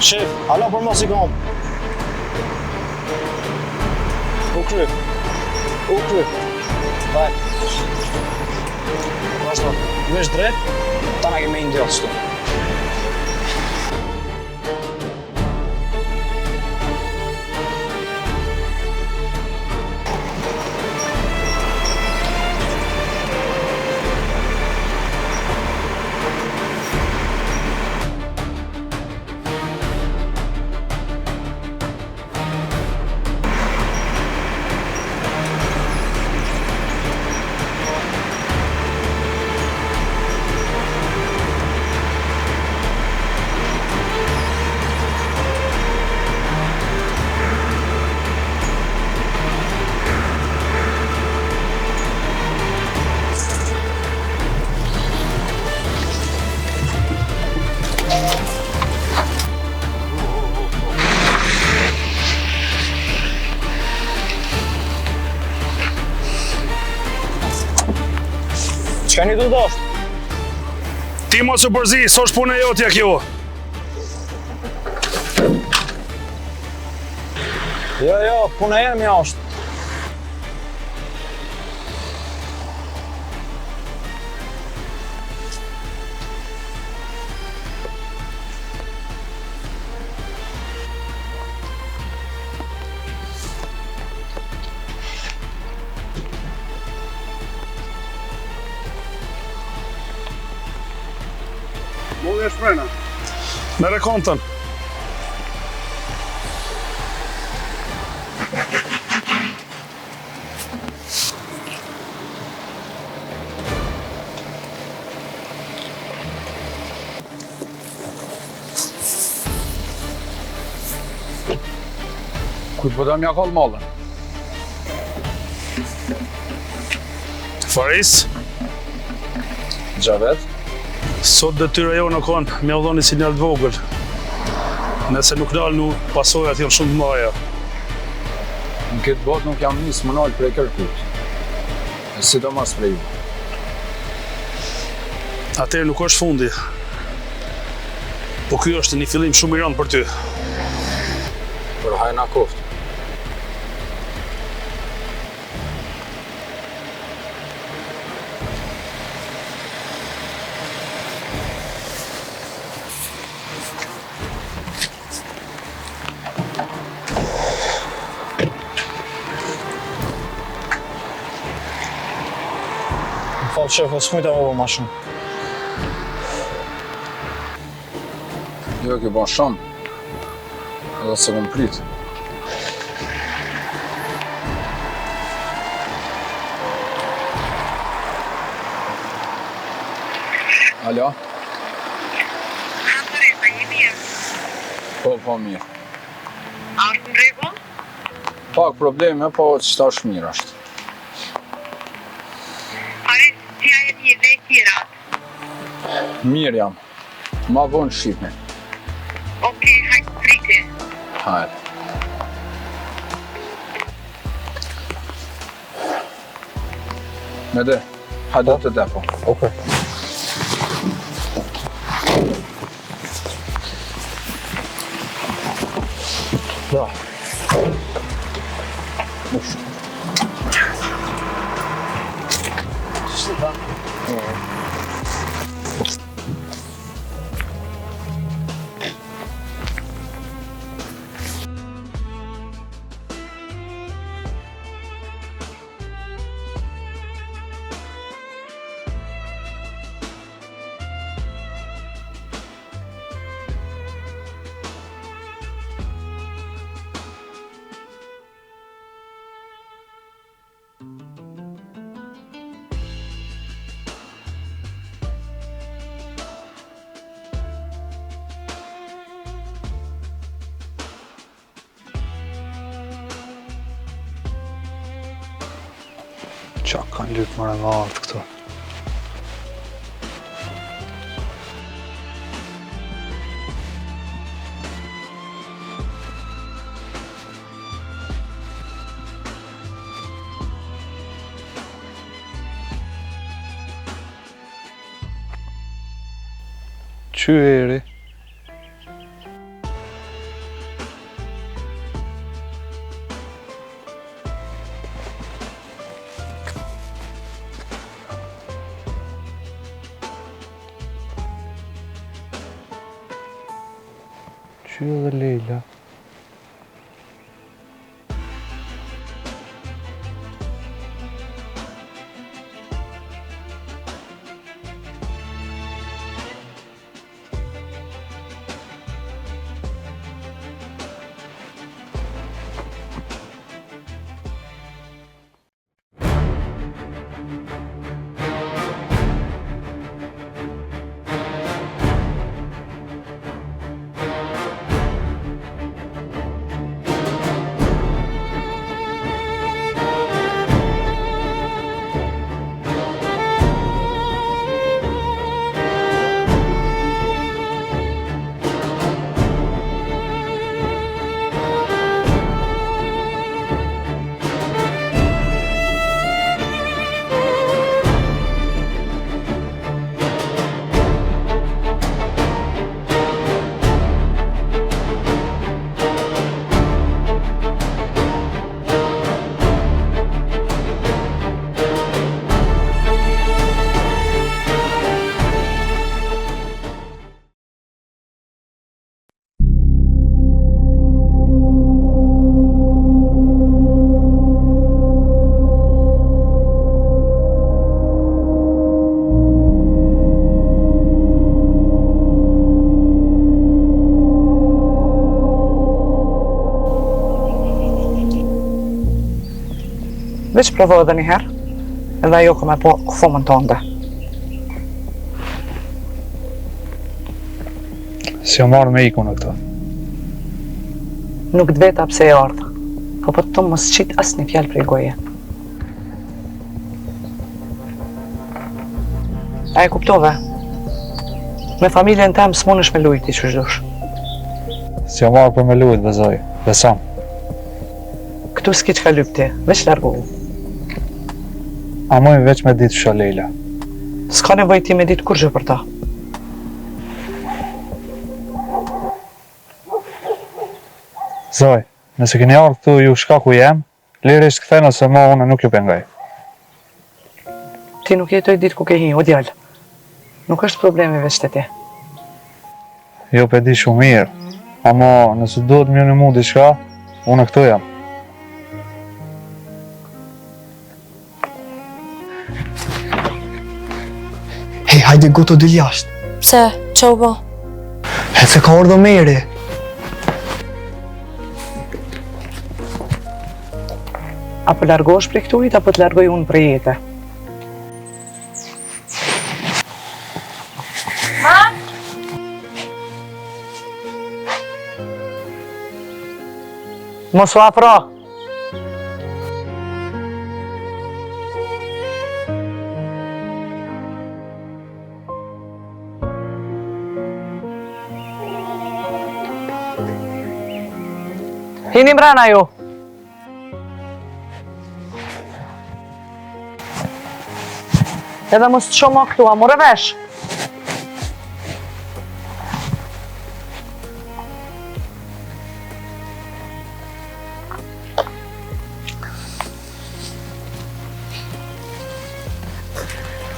Shef, hala për mos I kam. U kry. Vaj. Vazhdo. Vesh drejt, ta na kemi ndjellë shtu. Çka një du dosh? Ti mos u përzi, s'osh punë e jotja kjo. Jo, puna jemi është. Mundë e shprena. Mere kontën. Kujt po da mja kallë mallën? Faris, Xhavet? sot detyra jo në konë me udhoni sinjal të vogël. Nëse nuk dalnu, pasojat janë shumë të mëdha. Në këtë botë nuk jam nisë më nalë prej kërkut. E sidomos prej ju. Atëherë nuk është fundi. Po ky është një fillim shumë I rëndë për ty. Për hajna koftë. Falë shef, o s'mujta më ma shumë. Jo, ke bon shumë. Edhe se kom prit. Alo? Teresa, je mirë? Po mirë. A është në rregull? Pak probleme, po qëta është mirë është. Pare, qëja e mirë dhe e tjera? Mirë jam. Ma vonë shqipni. Okej, hajtë priti. Hajde. Mede, hajde të depo. Okej. Da. Qa kanë lypë më nga artë këto. Qyri. Që dhe Leila? Veç provo edhe njëherë, edhe ajo ka me po këfumën tënde. Si o marrë me iku në këto? Nuk dveta pse e ardha, po të mos qit as një fjalë prej goje. A e kuptove? Me familjen tem s'munësh me lujti që shdush. Si o marrë për me lujt, bezoj, besam. Këtu s'ki që ka lypti, veç largohu. A moj veç me ditë fsha Leila. S'ka nevoj ti me ditë kur gjë për ta. Zoj, nëse keni ardhë këtu ju shka ku jem, lirisht këthena se ma une nuk ju pengaj. Ti nuk jetoj ditë ku ke hi, o djallë. Nuk është problemi veç të ti. Jo pe di shumë mirë, ama nëse duhet mjë në mu diçka, une këtu jam. Hej, hajde goto dil jashtë. Pse? Qa u ba? He se ka ardhë meri. Apo largosh prej këtujit, apo të largoj unë prej jete. Mos u afro! Hini mbrana ju! Edhe mos të shumë këtu, a more vesh!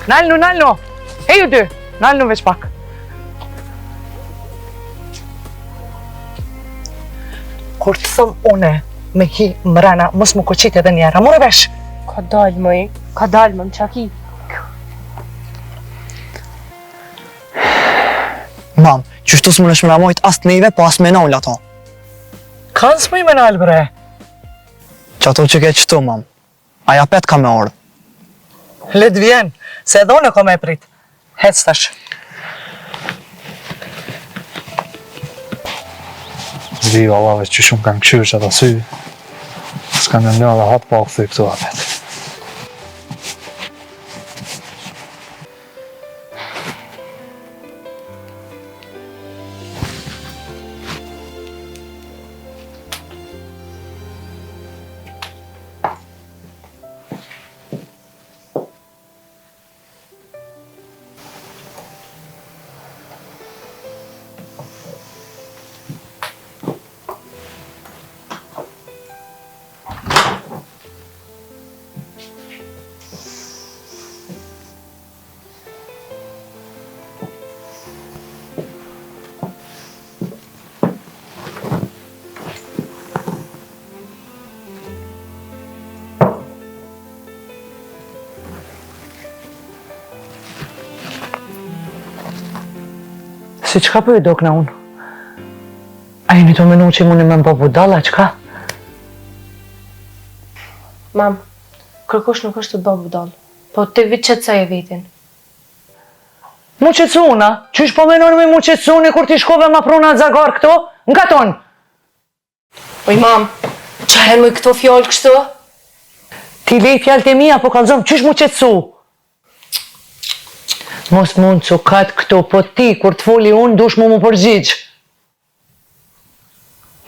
Nalnu! Hej ju dy! Nalnu veç pak! Kur të thëmë une me hi mrena, mos më koqit edhe njerë, a more vesh? Ka dalë mëj, ka dalë më qaki. Mam, qështu s'më nëshme na mojt as të neve, po as me naul ato. Kanë s'mëj me nalë bre? Që ato që ke qëtu, mam. Aja pet ka me ardhë. Let vjen, se edhe unë e ko me prit. Hec tash. Zdi vallave që shumë kanë këshyrë që ata sy. S'kanë në një dhe hatë pa u këthy këtu apet. Si qka për i do këna unë? A jeni të menu që mune me më bëbu dalla, qka? Mam, kërkush nuk është të bëbë budal, po të vitë qëtësaj e vitin. Mu qëtësuna? Qysh po menon me mu qëtësuni kur ti shkove ma pruna zagar këto? Nga ton? Oj, mam, qare më këto fjallë kështu? Ti lej fjallë të mija, po kalzom, qysh mu qëtësu? Mos mund që katë këto, po ti, kur të foli unë, dush mu përgjigj.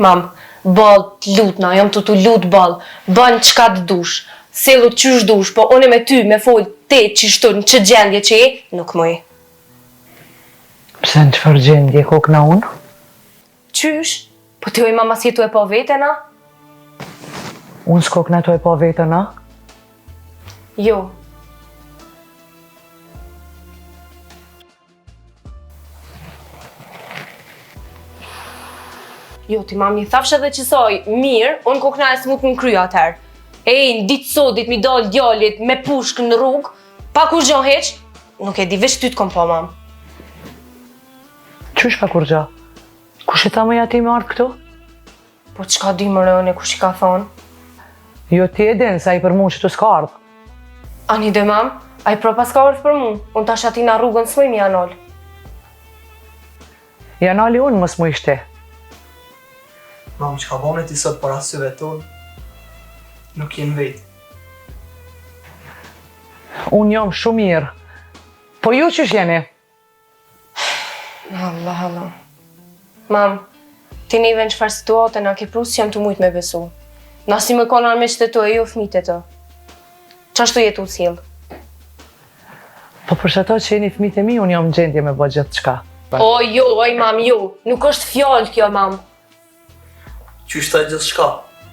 Mam, bal, lutna, jam të lut bal, ban qka të dush, selu qysh dush, po une me ty, me fol, te që shtu në që gjendje që e, nuk më e. Pse në qëfar gjendje ko këna unë? Qysh? Po ti oj mama si tu e po vetena? Unë s'ko këna tu e po vetena? Jo. Jo, ti mam një thafsh edhe që soj, mirë, unë ko këna e s'mut më kryo atëherë. Në ditë sodit mi dal djallit me pushk në rrugë, pa kur gjo heq, nuk e di veç ty të kom po, mam. Qysh pa kur gja? Kush e tha më jati me ardhë këtu? Po qka di më rëne, kush i ka thonë? Jo ti e din sa i për mu që të s'ka ardhë. Ani dhe mam, a i pro pas ka ardhë për mu, unë tash ati na rrugën s'moj mi anol. Janali unë mës mu ishte. Mam, që ka bëne ti sot para syve tonë, nuk jenë vetë. Unë jam shumë mirë. Po ju qysh jeni? Allah, Allah. Mam, ti neve në qëfar situate na ke prus që jam të mujtë me besu. Na si më konar me qëtë të e jo fmit e të. Qashtu jetu cilë? Po për që ato që jeni fmit e mi, unë jam në gjendje me bëjt gjithë qka. O, jo, oj, mam, jo. Nuk është fjallë kjo, mam. Qysh taj gjithë shka?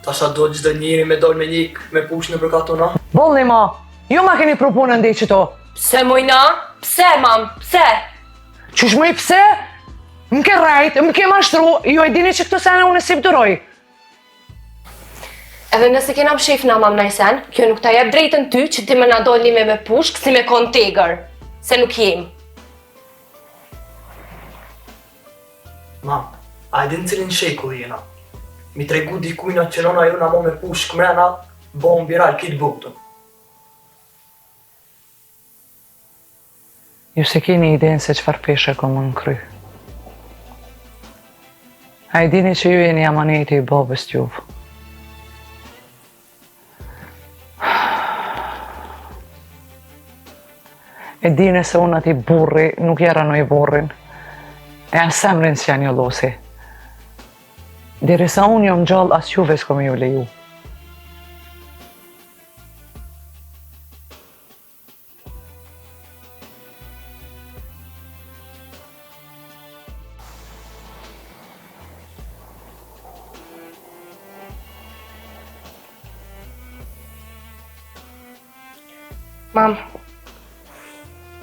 Ta sa do gjithë njëri me dal me njik, me push në përka tona? Bolni ma, ju ma keni propunën ndi qëto. Pse mojna? Pse, mam? Pse? Qysh më i pse? Më ke rajt, më ke mashtru, ju e dini që këto sene unë si pëtëroj. Edhe nëse kena më shef na mam najsen, kjo nuk ta jep drejtën ty që ti më na dolni me pushk si me kon tegër. Se nuk jem. Mam, a e din cilin shekull jena? Mi tregu dikujna që nona ju na mo me pushk mrena, bo më viral kitë butën. Ju se keni idenë se qëfar peshe ko më në kry. A i dini që ju jeni amaneti i babës t'juvë. E dini se unë ati burri nuk jera në i burrin. E anë semrin që janë jo losi. Dirisa unë jom gjallë as juve s'kom ju leju. Mam,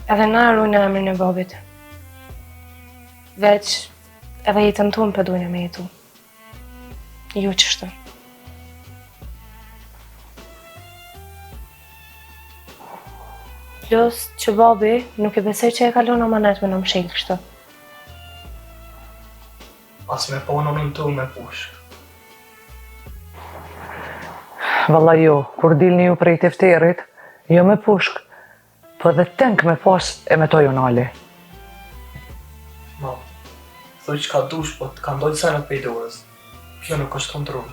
edhe na arrujnë emrin e babit. Veç, edhe jetën tonë për dojnë me jetu. Jo qështë. Plus që babi nuk e besoj që e kalon amanet me në mshelë kështë. As me po nëmin tu me pushk. Valla jo, kur dilni ju prej tefterit, jo me pushk, po edhe tenk me pas e me toj unali. Mam, thuj që ka dush, po të ka ndojtë senët për i dorës. Kjo nuk është kontrol.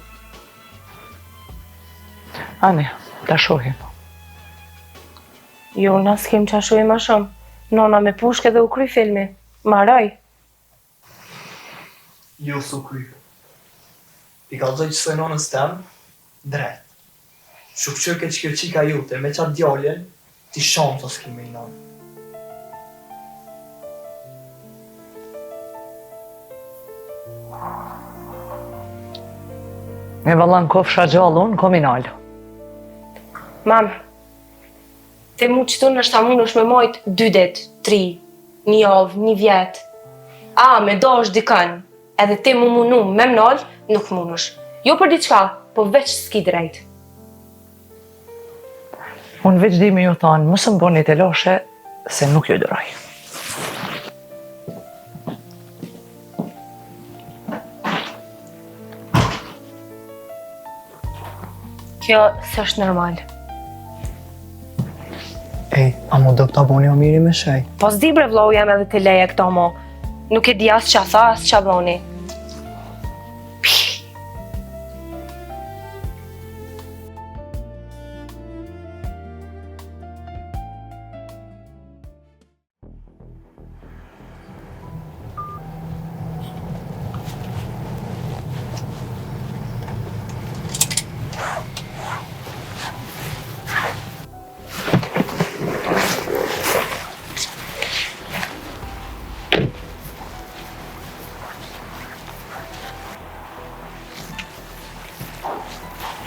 Ani, ta shohim. Jo, na s'kem qa shuj ma shumë. Nona me pushk edhe u kry filmi. Maraj. Jo s'u kry. I ka dhej që se nonës tem, drejt. Shukqër ke që kjo qika jute, me qatë djalljen, ti shamë të s'ki me i nonë. Me vallan kofsha gjallun, kominal. Mam, te mu qëtu nështë ta mund është me mojt 2 dit, 3, 1 javë, 1 vjet. A, me do është dikën, edhe te mu munu me mnall, nuk mund është. Jo për diçka, po veç s'ki drejt. Unë veç di me ju thonë, mësë më boni të loshe, se nuk ju dëroj. Kjo s'është normal. Ej, a mu do këta boni o miri me shej? Po s'di bre vllau jam edhe të leje këto mo. Nuk e di as qa tha, as qa boni.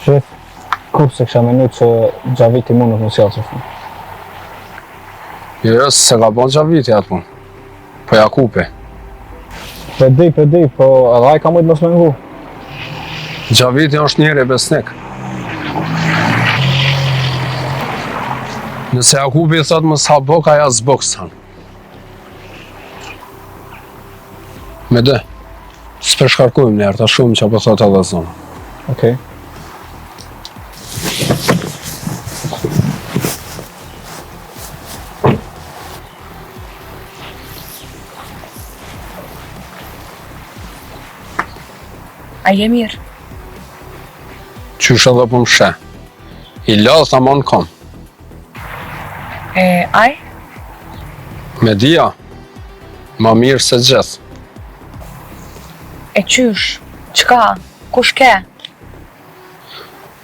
Shef, kur se kësha menu që Gjaviti mu nuk më sjallë që fun. Jo, se ka bon Gjaviti atë punë. Po Jakupi. Po di, po edhe ai ka mujtë mos me ngu. Gjaviti është njëri besnik. Nëse Jakupi thot më sa bok, aja s'bok s'han. Me dhe, s'përshkarkujmë njerë, ta shumë që po thot edhe zonë. Okej. A je mirë? Qysh edhe po më shë. I ladh ta mon kom. Aj? Me dia, ma mirë se gjithë. E qysh? Qka? Kush ke?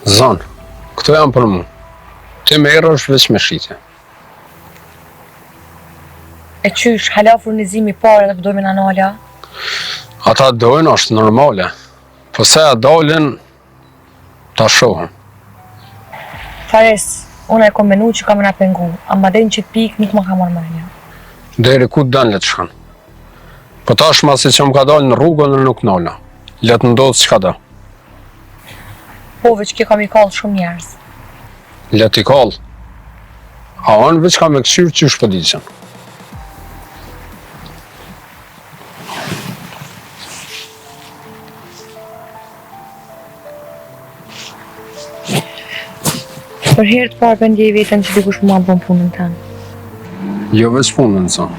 Zonë, këto janë për mu. Ti me erë është veç me shite. E qysh? Hala furnizimi pare dhe pëdojme në nala? Ata dojnë është normale. Po se a dolin, ta shohën. Fares, unë e kom menu që kam në pengu, ama den që pik nuk më ka marrë mërënja. Deri ku dënë letë shkan. Po tash masi që më ka dalë në rrugën në nuk nolla. Letë ndodhë që ka da. Po, veç kjo kam i kallë shumë njerëz. Letë i kallë. A onë veç ka me këshyrë që është pëdicën. Për herë të parë për ndjej vetën që dikush më bën punën tanë. Jo veç punën, zonë.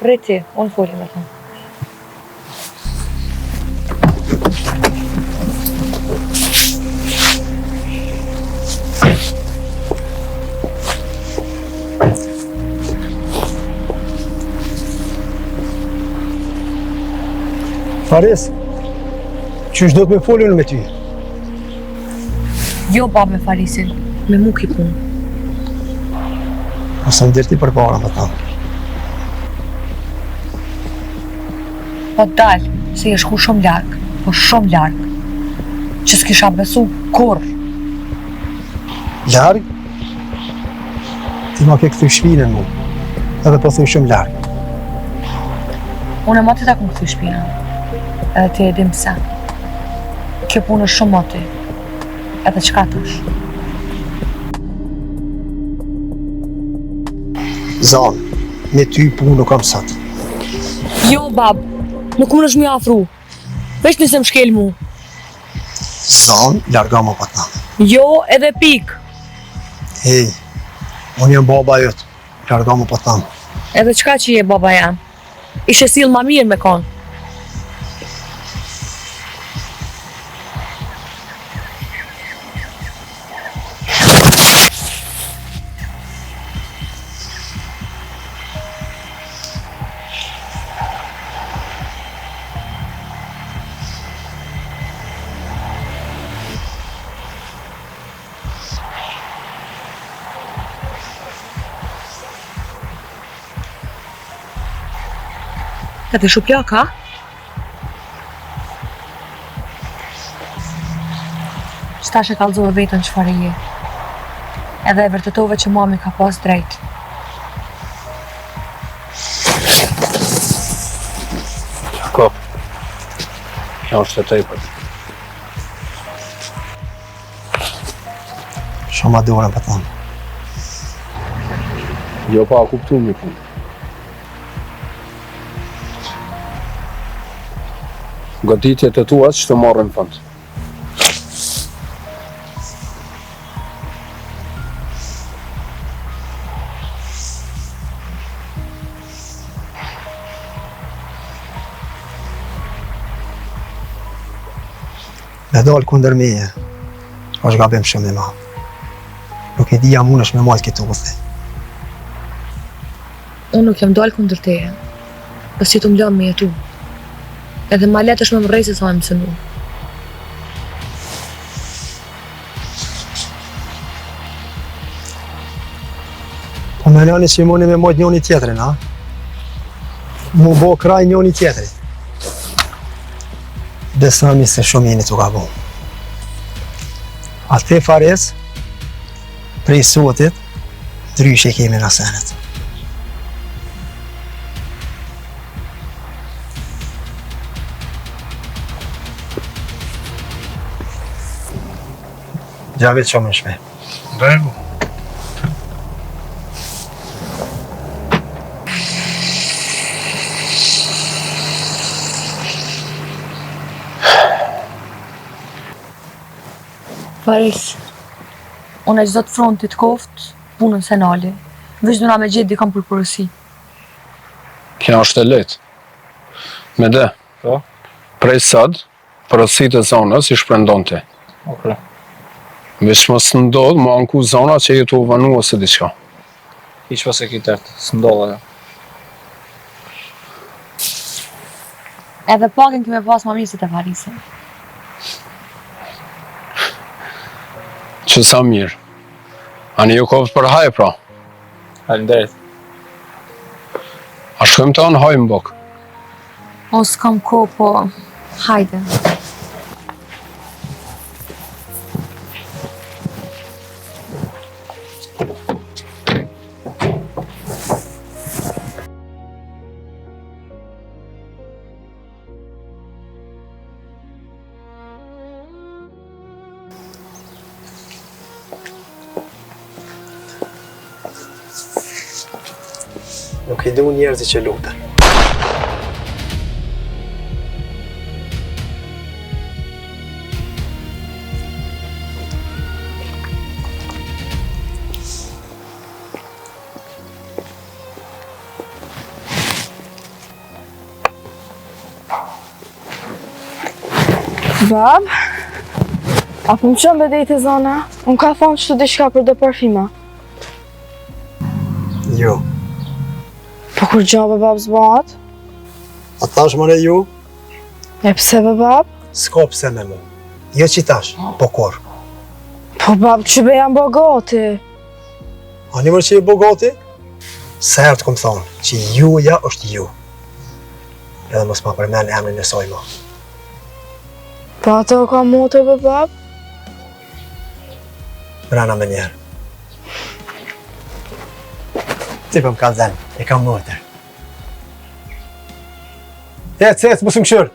Rriti, unë folim me ta. Fares, qysh do të me folin me ty? Jo, bab me Farisin, me mu ki punë. Asa më dirti për para më ta. Po dalë, se je shku shumë larkë, po shumë larkë, që s'kisha besu kur. Larg? Ti ma ke këthy shpinën mu, edhe po thuj shumë larg. Unë e mati ta ku më këthy shpinën, edhe ti e dim se. Kjo punë është shumë moti, edhe qka të është. Zanë, me ty punë nuk kam sot. Jo, bab, nuk më nëshë mi afru, veç nëse më shkel mu. Zanë, larga më patna. Jo, edhe pik. Hej, unë jam baba jëtë, larga më patna. Edhe qka që je baba jam? Ishe silë ma mirë me konë. Edhe shuplaka? Qëtash e kalzove vetën që fare je. Edhe e vërtetove që mami ka pas drejt. Qako, kjo është e tejpër. Shumë adurën patna. Jo pa a kuptu mi punë. Goditjet e tua që të marrin fund. Me dalë kundër meje, është gabim shumë i madh. Nuk e dija mund është me majtë këtu udhë. Unë nuk jam dalë kundër teje, pës që të më lëmë me jetu. Edhe ma letë është me më rejse sa e më sënu. Po me nëni që i mundi me majtë njoni tjetërin, ha? Mu bo kraj njoni tjetërit. Besami se shumë jeni të gabon. A te Fares, prej sotit, ndryshe kemi në senet. Gjavit shumë në shme. Bravo. Faris, unë e gjithë frontit koft, punën se nali. Veç duna me gjithë dikam për përësi. Kja është e lehtë. Me dhe, Po? prej sot, përësit e zonës i shprendon ti. Okej. Veç mos të ndodhë, më anku zona që jetu u vanu ose diçka. Hiç pas e ki tërtë, s'ndodh ajo. Edhe pakin kime pas mamisit e Farisin. Që sa mirë. Ani ju koftë për haj, pra. Faleminderit. A shkojmë të anë hajmë bok. O s'kam ko, po hajde. Nuk i du njerëzi që lutën. Bab, a po më qënë bedejt e zona? Unë ka thonë që të dishka për do parfima. Jo. Po kur gjabe bab zbat? A tash mëre ju? E pse be bab? S'ka pse me mu. Jo që tash, po kur. Po bab që be jam bogati. A një mërë që i bogati? Se herë të këmë thonë që juja është ju. Edhe mos ma përmen emrin e saj ma. Po ato ka motor be bab? Brana me njerë. Ti për më ka dhenë, e kam motër. Ec, mësë më këshërë.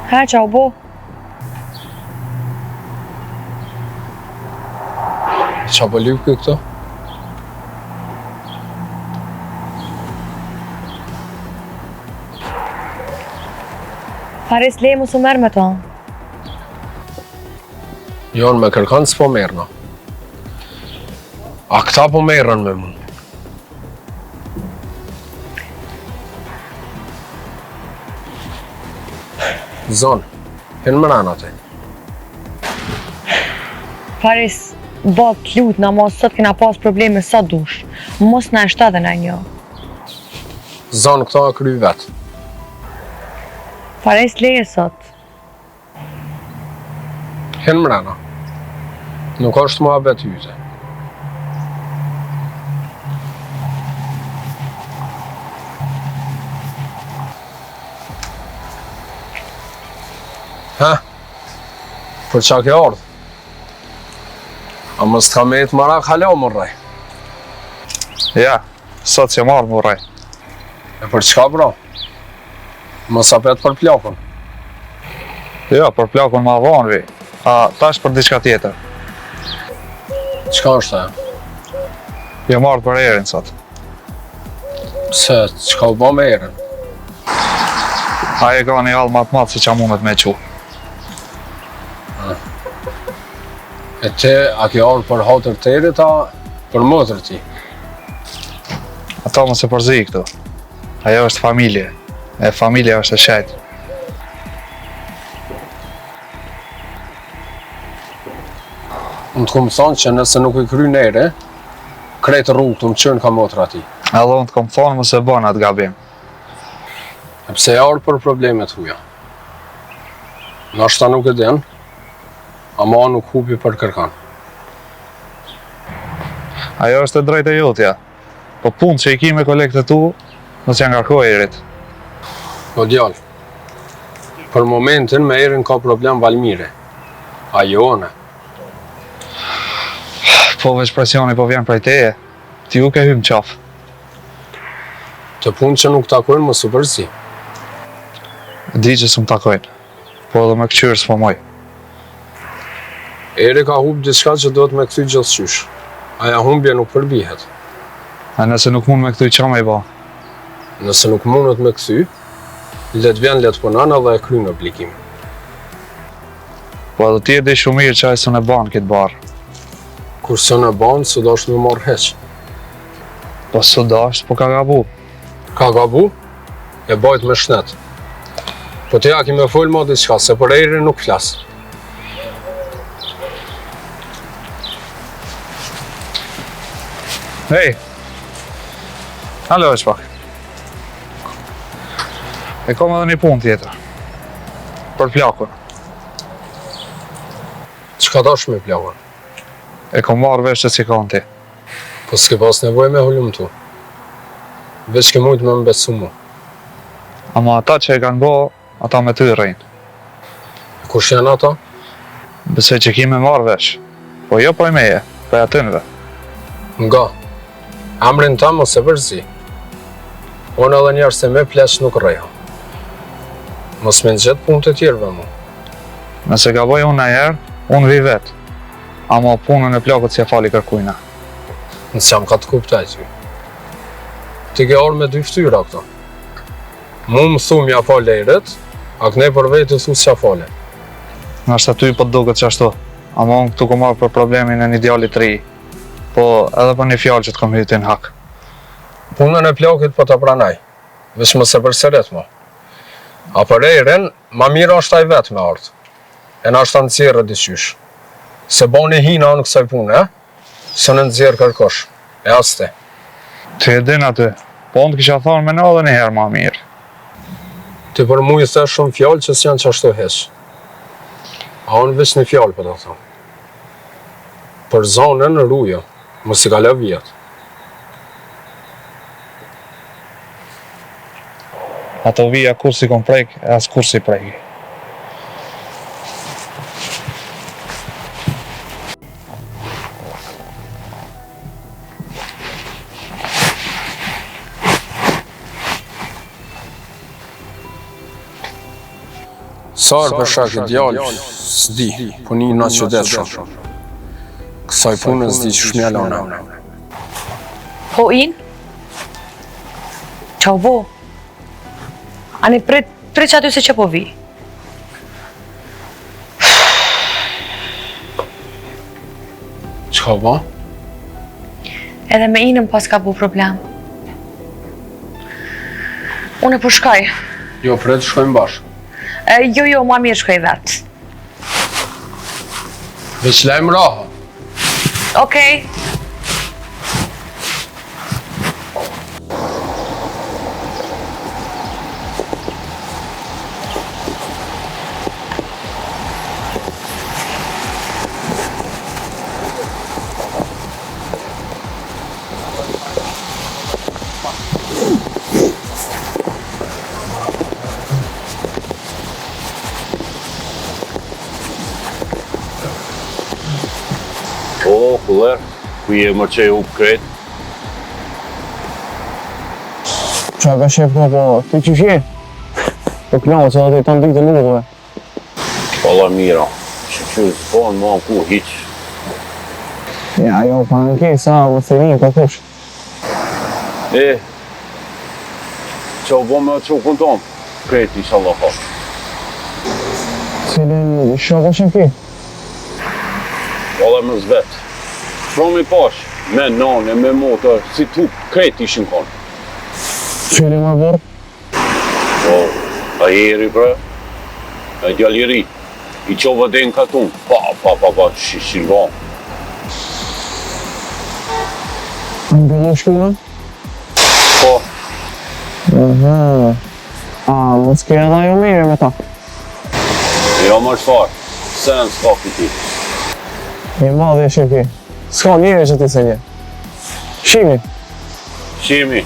Ha, qa u bo? Qa po lypë këto? Faris le mu su merë me ta. Jonë me kërkan s'po merëna. A këta po merën me mu. Zonë, kënë më rana te. Faris, bot lut na mos sot kena pas probleme sa dush. Mos na e shta dhe na një. Zonë, këta e kry vetë. Faris leje sot. Hen mrena. Nuk është muhabet yte. Ha? Për qa ke ardhë? A mës t'ka me jetë marak halo më rrej? Ja, sot që marrë më rrej. E për çka bro? Mës apet për plakon? Ja, për plakon ma vonë vi. A tash për diçka tjetër. Çka është e? Jo marrë për erin sot. Se, çka u ba me erin? Aje ka një halë matë matë si që mundet me qu. E te, a ke ardhë për hatër të erit, a për mëtër ti? Ata më se përzi këtu. Ajo është familje. E familja është e shajtë. Unë të këmë thonë që nëse nuk i kry nere, krejtë rrugë të më qënë ka motra ti. Edhe unë të këmë thonë më se bënë atë gabim. E pse e ardhë për problemet huja? Nashta nuk e den, ama nuk hupi për kërkan. Ajo është e drejtë e jotja. Po punë që i ki me kolektet tu, nësë janë ngarkoj erit. Po djallë, për momentin me erin ka problem Valmire. Ajo one. Po veç presioni po vjen prej teje, ti u ke hymë qafë. Të punë që nuk takojnë më së përzi. Di që s'm takojnë, po edhe me këqyrë s'po moj. Eri ka hub diçka që do të me këthy gjithçysh. Aja humbje nuk përbihet. A nëse nuk mund me këtu i qa me i ba? Nëse nuk mundet me këthy, let vjen let punan edhe e kry në aplikim. Po edhe ti e di shumë mirë që ajë së në banë këtë barë. Kur së në banë, së do është me marrë heq. Po së dasht, po ka gabu. Ka gabu? E bajt me shnet. Po të ja ki me full ma diçka, se për eri nuk flasë. Hej! Halo është pak. E kom edhe një punë tjetër. Për plakun. Qka dash me plakun? E kom marrë vesh që si ka në ti. Po s'ke pas nevoj me hullum tu. Veç ke mujtë me mbesu mu. Ama ata që e kanë bo, ata me ty rejnë. Kush janë ata? Besoj që ki me marrë vesh. Po jo prej meje, prej atynve. Nga. Amrin ta mos e përzi. Unë edhe njerë se me pleq nuk rejo. Mos me në gjithë punë të tjerëve mu. Nëse ka boj unë në herë, unë vi vetë. Ama punën e plakut si e fali kërkujna. Nëse jam ka të kuptaj ty. Ti ke orë me dy ftyra këto. Mu më thu mja fale i rët, a këne për vetë të thu s'ja fale. Nështë aty po të duket që ashtu. Ama unë këtu ku marrë për problemin e një djallit të ri. Po edhe për një fjallë që të kom hytin hak. Punën e plakit po të pranaj. Vesh më se përseret mo. A për ejren, ma mirë është aj vetë me ardhë. E na është të nëzirë diqysh. Se boni hina në kësaj punë, së në nëzirë kërkosh. E aste. Ti e din aty, po unë të kisha thonë me në edhe një herë ma mirë. Ti për mu i the shumë fjallë që s'janë që ashtu heq. A unë veç një fjallë për të thonë. Për zonën rujo, mos i ka lë vjetë. Ato vija kur si kom prejk, e as kur si prejki. Sarë për shak i djallë, s'di, po një në që detë shumë. Kësaj punën s'di që shmjallona. Po in? Qa u bo? Ani prit që aty se që po vi? Qka ba? Edhe me inëm pas ka bu problem. Unë e po shkaj. Jo, pret shkojmë bashkë. Jo, ma mirë shkoj vetë. Veç lajmë raha. Okej. Alo, kuller, ku je më që u kret? Qa ka shef ka po, ti që shje? Po knao që dhe të ndikë të nukëve. Ola mira, që s'bon ma ku hiq. Ja, jo, pa në kej, sa më thërin, ka kush. Që u bo me që u kënton? Kreti, inshallah, ka. Cilin shok është në ki? Ola më zvet. Fromi pash, me nane, me motor, si tu kreti ishin konë. Cilin më bërë? Po, a jeri bre, a djalliri, i qova dhe në katun, pa, shilvan. Në bëllu shkullën? Po. A, më s'ke edhe jo mire me ta? Jo më shfarë, sen s'ka këti. I madhe e shqip ki. S'ka njëre që ti se nje. Shimi. Shimi.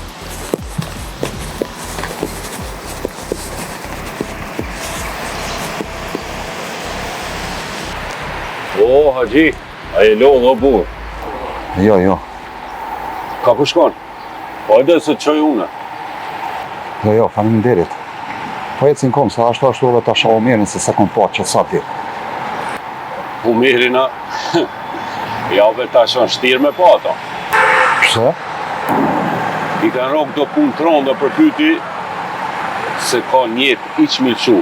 O, Haji, a e lo dhe burë? Jo. Ka ku shkon? Po edhe se të qoj une. Jo, faleminderit. Po ecin kom, sa ashtu edhe ta shoh mirën se sa kom pa që sa ti. Umirina, ja ve ta shon shtirë me pa ata. Pse? I kanë rogë do punë të ronda për pyti se ka njep i qmilqu.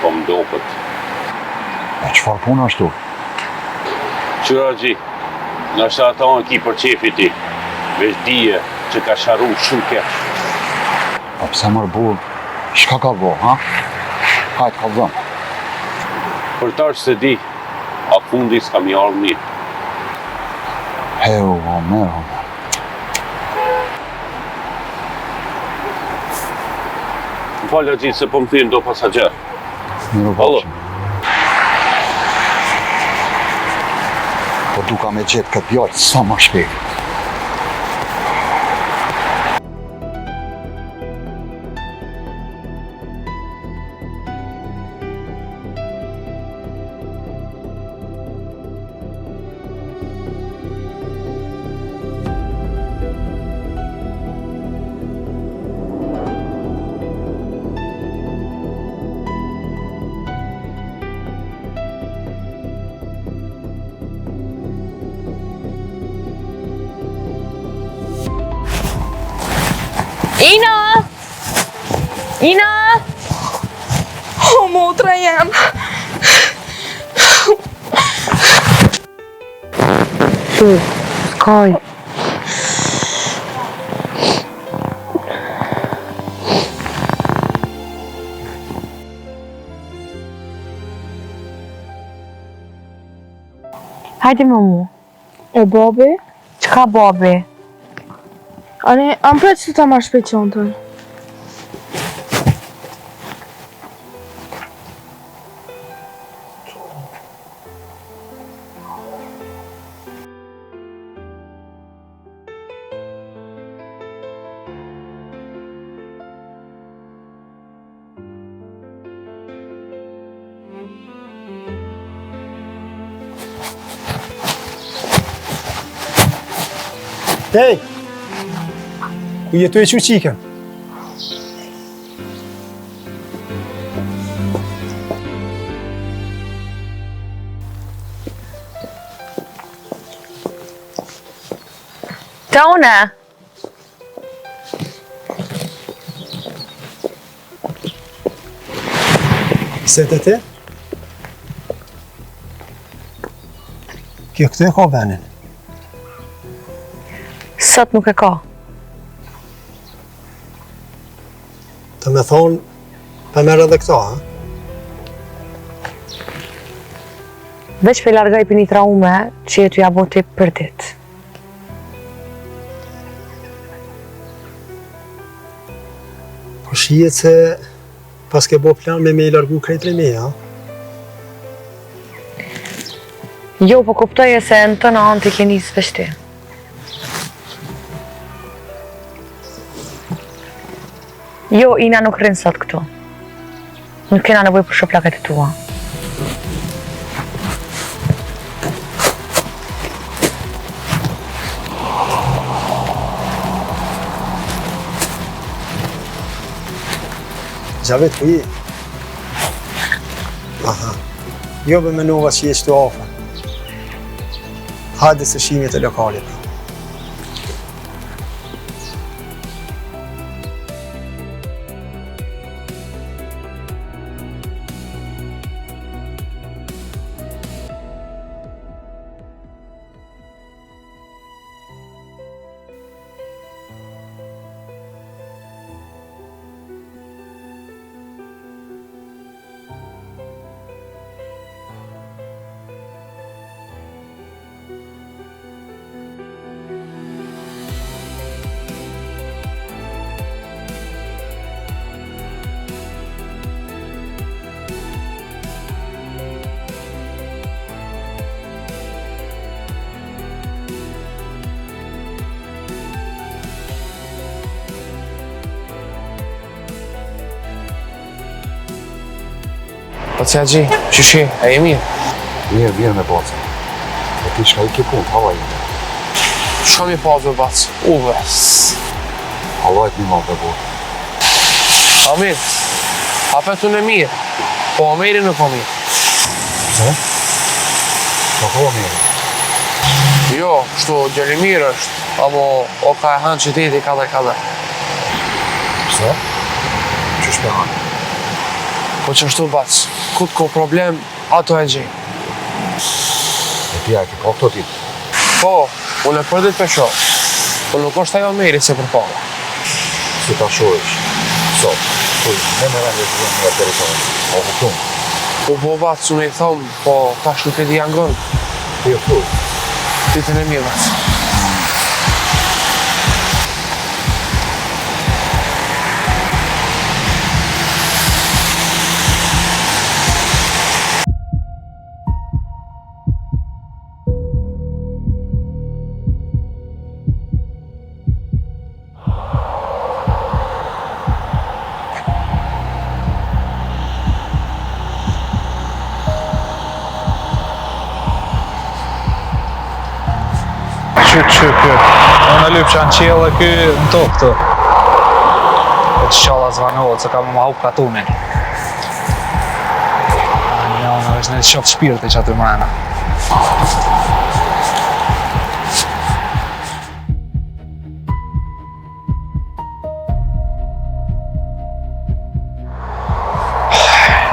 Po më dopët. E qëfar punë ashtu? Qyra gji, nështë ata në ki për qefi ti, veç dije që ka sharu shumë keq. A pse mërë burë, shka ka bo, ha? Hajtë ka dhëmë. Për tash se di, a fundi s'ka mi arë mirë. Heu, merë. Më falë gji se po më thirën do pasager. Mirë vaqëm. Po duka me gjithë këtë djallë sa ma shpejt. Ina! O, motra jam. Skaj. Hajde me mu. E babi? Qka babi? Ani, am pret që ta marrë shpejt qontën. Hej! Ku jetu e që qika? Tone! Se të te? Kjo këtë e ka venin. Sot nuk e ka. Të me thonë, për merë edhe këta, ha? Veç për largaj për një traume që jetu ja boti për dit. Po shijet se pas ke bo plan me i largu krejtri me, ha? Jo, po kuptoj e se në të në anë të keni zveshti. Jo, Ina nuk rrinë sot këtu. Nuk kena nevoj për shoplaket e tua. Gjavit ku je? Aha. Jo be menova që je shtu afër. Hajde se shimjet e lokalit. Po të gji, qyshi, e je mirë? Mirë me baca. E ti shka I ke punë, hava I. Shka mi pasur bac? Uve. Hallajt një ma të bërë. Amir, apetun e mirë, po Amiri nuk o mirë. Se? Po ko mirë? Jo, shtu gjeri mirë është, amo o ka e hanë qyteti kada. Se? Qysh me hanë? Po që shtu bac, ku t'ko problem, ato e gjej. E ti a ke ka këto dit? Po, unë e përdit për shoh, po nuk është ajo Amiri se për pala. Si ta shohish? Sot, tuj, ne me rende të vëmë nga teritori. O hëtum? Po bac, unë I thomë, po tash nuk e di janë gënë. Ti e thuj? Ditën e mirë bac. Që kë. Unë e lypë që anë qelë dhe kë në tokë të. E që qalla zvanohet, se ka më hup katunin. Njënë është në shofë shpirti që aty mrena.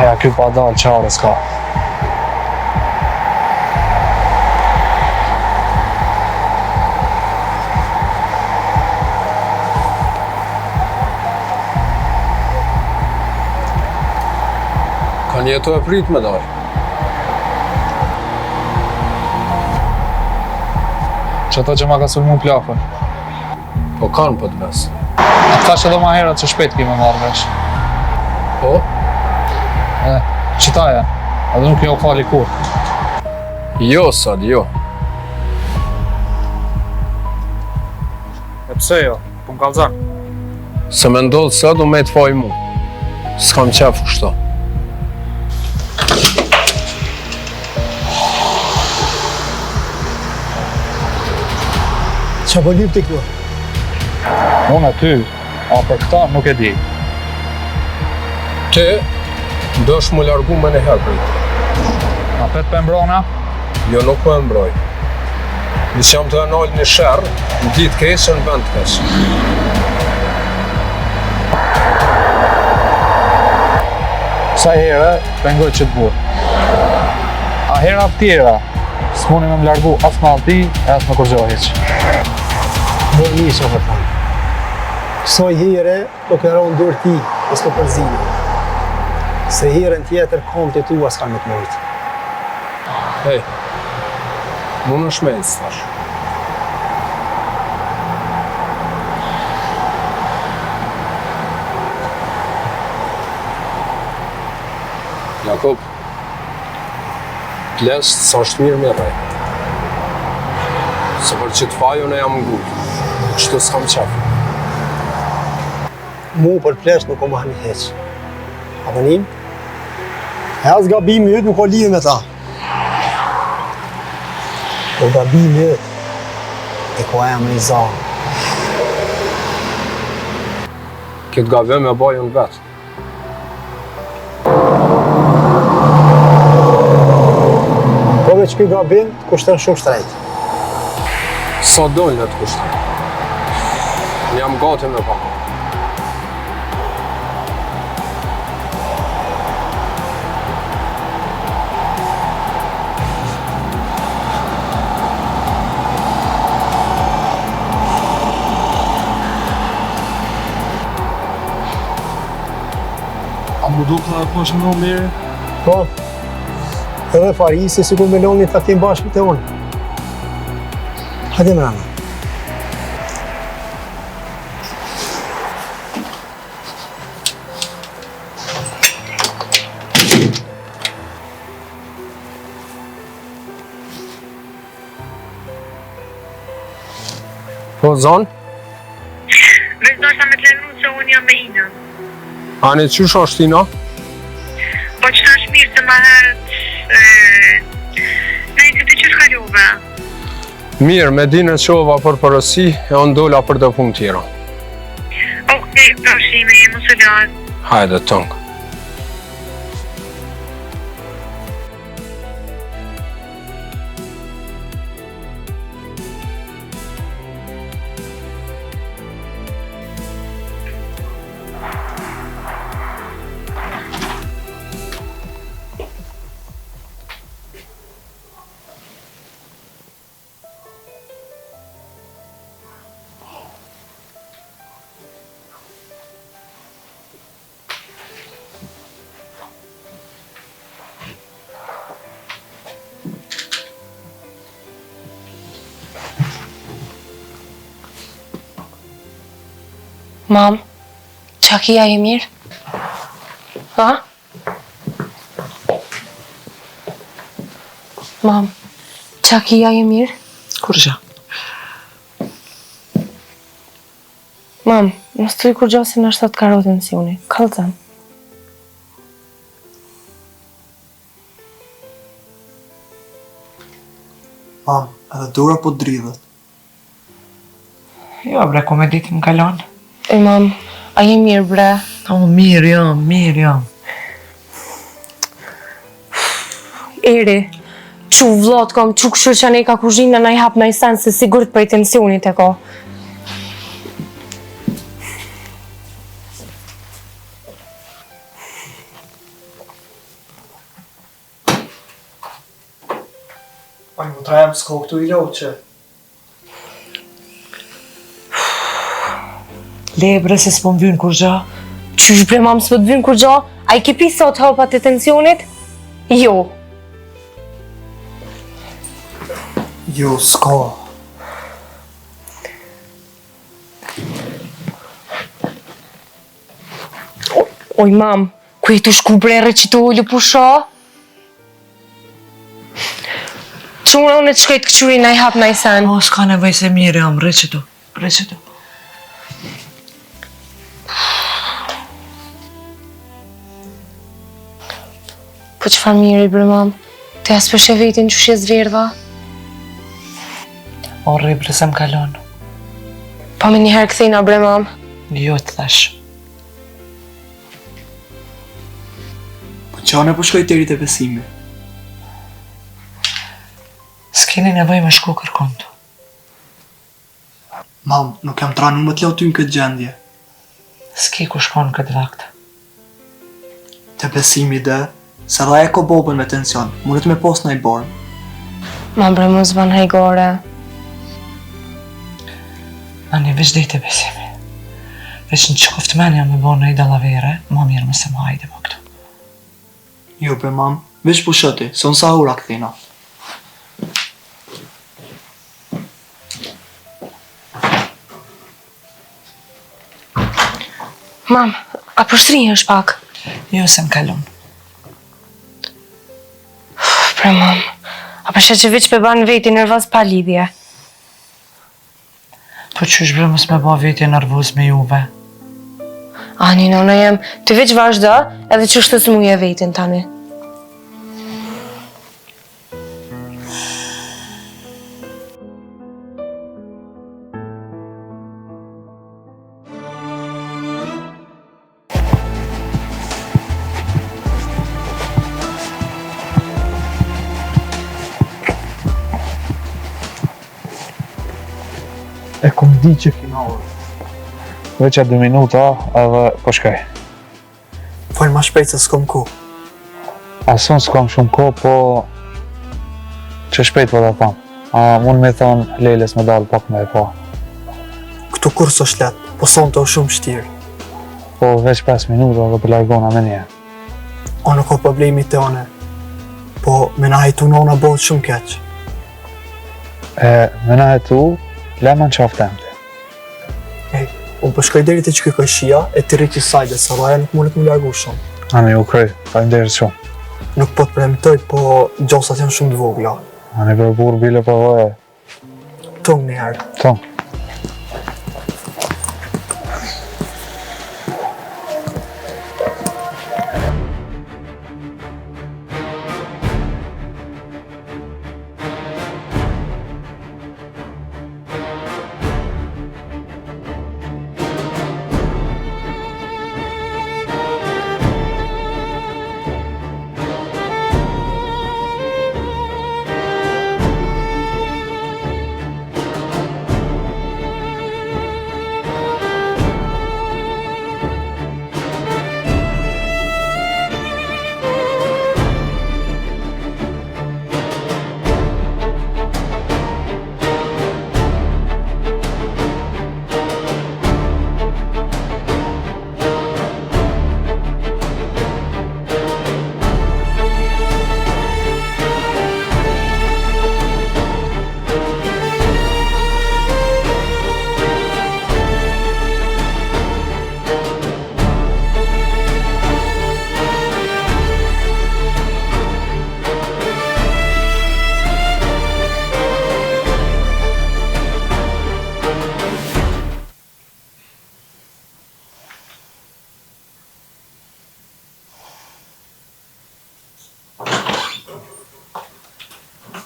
Ja, ky pa dalë qare s'ka. Kanë jetu e prit me dalë. Që ata që ma ka sulmu plakën. Po kanë për të mes. A të thash edhe ma herët që shpet kime marrë vesh. Po? Qëtaja, edhe nuk jo fali kur. Jo, Sad, jo. E pse jo? Po më kalzak. Se me ndodhë Sad, u me të faj mu. S'kam qef kështu. Qa po lyp t'i këtu? Unë aty, a për këta nuk e di. Ti, dosh më largu me në herë për i. A pet për mbrona? Jo, nuk po e mbroj. Nësë jam të enallë një shërë, në ditë kesë në vend të kesë. Sa herë, pengoj që të burë. A hera të tjera, s'muni me më largu as me alti, e as me kurgjohiq. Bërë një që për thamë. Kësoj here, po këronë dërë ti, e s'to përzini. Se herën tjetër, kom të tu as kanë me të mojtë. Hej, mu në shmejtë, thash. Jakob, plesht sa është mirë me rej. Se për që të fajo në jam ngurë, kështu s'kam qafë. Mu për plesht nuk o më hani heqë. Apo njim? E as gabimi jëtë nuk o lidhë me ta. O gabimi jëtë e ko e më i zanë. Këtë gabim e bajën vetë. që ky gabim të kushton shumë shtrejt. Sa dojnë në të kushton. Jam gati me pa. A më duke dhe po është më mirë? Po, edhe Farisi sikur me loni takim bashkë të unë. Hajde mrena. Po, zonë? Veç doshta me të lenu që unë jam me Ina. Ani, qysh është Ina? Po që tash mirë se ma herët... Ne të ti qysh kaluve? Mirë, me dinë që ova për përësi, e unë dola për të punë tjera. Okej, përshime, mos e lad. Hajde, tëngë. Mam, qa kia e mirë? Ha? Mam, qa kia e mirë? Kur gja? Mam, nësë të i kur gjo si në shtot karotën si uni, kalëzën. Mam, edhe dora po dridhet. Jo, bre, ku me ditë më kalon? E mam, a je mirë bre? O, mirë jam, mirë jam. Eri, që vlot kom, që këshur që ne ka kuzhinë në i hap në i sen se sigur të prej tensionit e ko. Pa një trajem s'ko këtu i lo që. Le, bre, se s'po më vynë kur gja. Qysh bre mam s'po të vynë kur gjo? A i ke pi sot hapat e tensionit? Jo. Jo, s'ko. Oj mam, ku e të shku bre që të ullu pusha? Quna unë të shkojt këquri na i hap na i sen. O, s'ka nevoj se mirë jam, re që tu. Po që fa mirë i bre mam, të jasë përshe vetin që shje zverdha. O, re, bre, se më kalon. Pa me njëherë këthejna bre mam. Jo, të thash. Po qane po shkoj të rrit e besimi. S'keni nevoj me shku kërkontu. Mam, nuk jam tranu më t'lau ty në këtë gjendje. S'ki ku shkon këtë vakt. Të besimi dhe, se dha e ko bobën me tension, mundet me pos në i borë. Mam bre mos ban hajgore. Ani, veç dhejt e besimi. Veç në qëkoft menja me bo në i dalavere, ma mirë më se ma hajde më këtu. Jo, bre mam, veç pushoti, se unë sa ura këthina. Mam, a përshtrinjë është pak? Jo, se më kalon. Bre mam, a përshet që veç pe ban veti nervoz pa lidhje. Po qysh bre mos me ba veti nervoz me juve? Ani, nona jem, të veç vazhdo edhe që shtë smuje vetin tani. E kom di që kina orë. Veç e 2 minuta edhe po shkoj. Fol ma shpejt se s'kom ku. Asun s'kam shumë ko, po që shpejt po ta tham. A mund me thonë Leles me dalë pak me e pa. Këtu kur s'o shlet, po son të o shumë shtirë. Po veç 5 minuta dhe për largona me nje. O nuk o problemi të one, po me na hajtu nona bëhet shumë keq. Me na e tu, lema në qafë temte. Unë po shkoj deri të që kërkoj shia e të rriti sajde, sa raja nuk mundet më largu shumë. Ani u kryj, faleminderit shumë. Nuk po të premtoj, po gjosat janë shumë të vogla. Ani për burë bile për vojë. Tungë një herë. Tungë.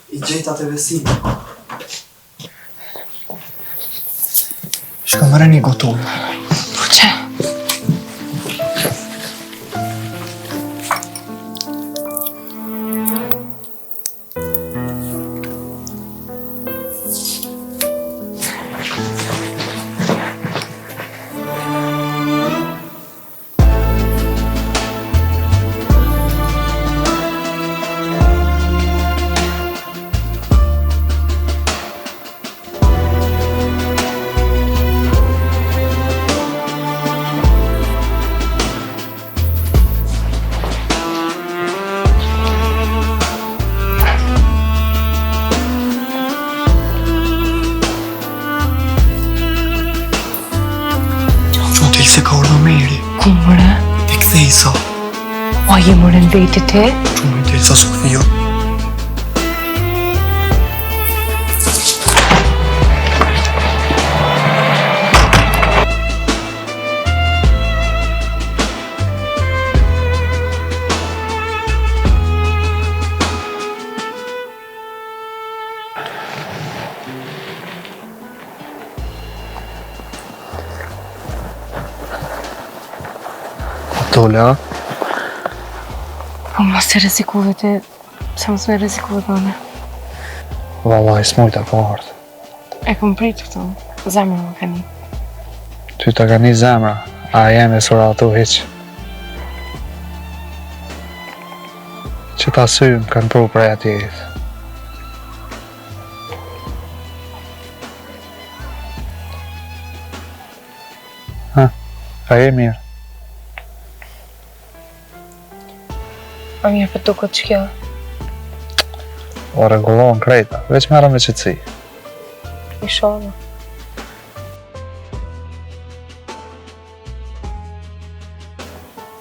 I gjejta të vesinë. Shka mëre një gotum. Po që? Se ka ordo meri. Ku mëre? Ti kthej sa. A je mëre në veti ti? Shumë të sa su këthio. Dole, a? Po mos të rezikuve ti, se mos me rezikuve bane. Vallaj, s'mujta po ardhë. E kom pritë këtu, zemra më ka një. Ty ta ka një zemra, a jemi sura ato hiq. Që ta sy më kanë pru prej ati jetë. A je mirë? A mirë për tukët që kjo? O regullohen krejta, veç merë me qëtësi. Inshallah.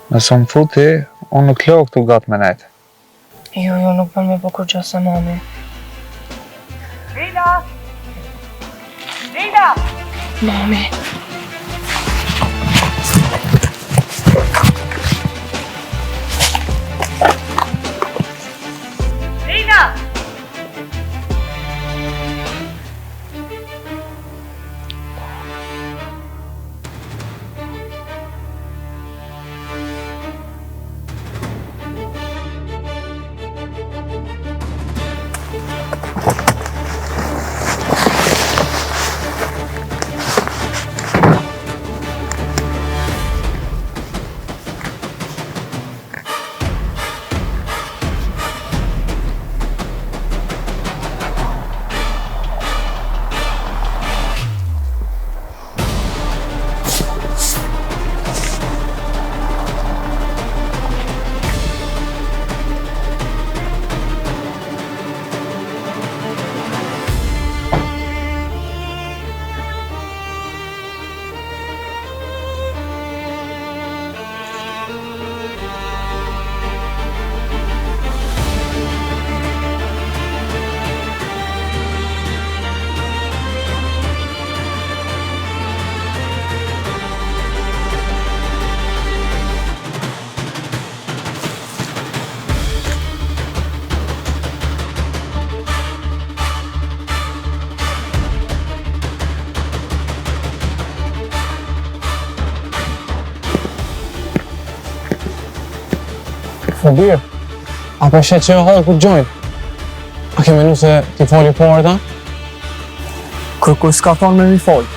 Nëse më thuti, unë nuk lo këtu gatë me nejtë. Jo, nuk bën me po kur gjose mami. Rina! Rina! Mami. Rina! Po birë, a për shetë që e halë këtë gjojnë? A ke menu se ti fali parë ta? Kërkuj s'ka thonë me mi folë.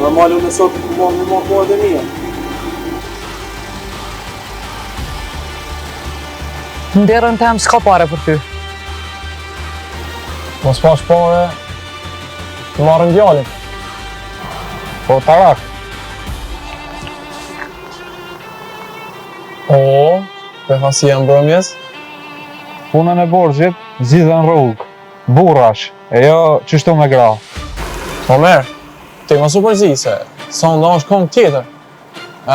Normal unë sot të më marrë dhe mija. Nderën tem s'ka pare për ty. Mos pash pare, të marrën djallin. Po tarak. O, për hasia mbrëmjes. Punën e borxhit zgjidhen rrugë. Burrash, e jo qështu me gra. Po merë, ti më superzi se sonda është këngë tjetër.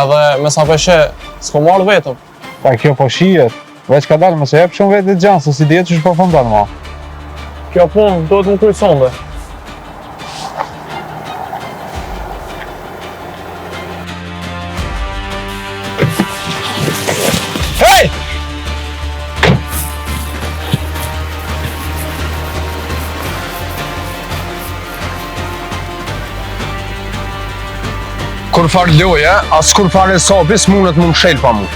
Edhe me sa peshe, s'ko marrë vetëm. Pa kjo po shijet, veç ka dalë mëse jep shumë vetit gjanë, se si djetë që shpërfundan ma. Kjo punë do të më kryjë sonde. Hej! Kur farë loje, as kur farë e sabis mundet më mshel pa mu.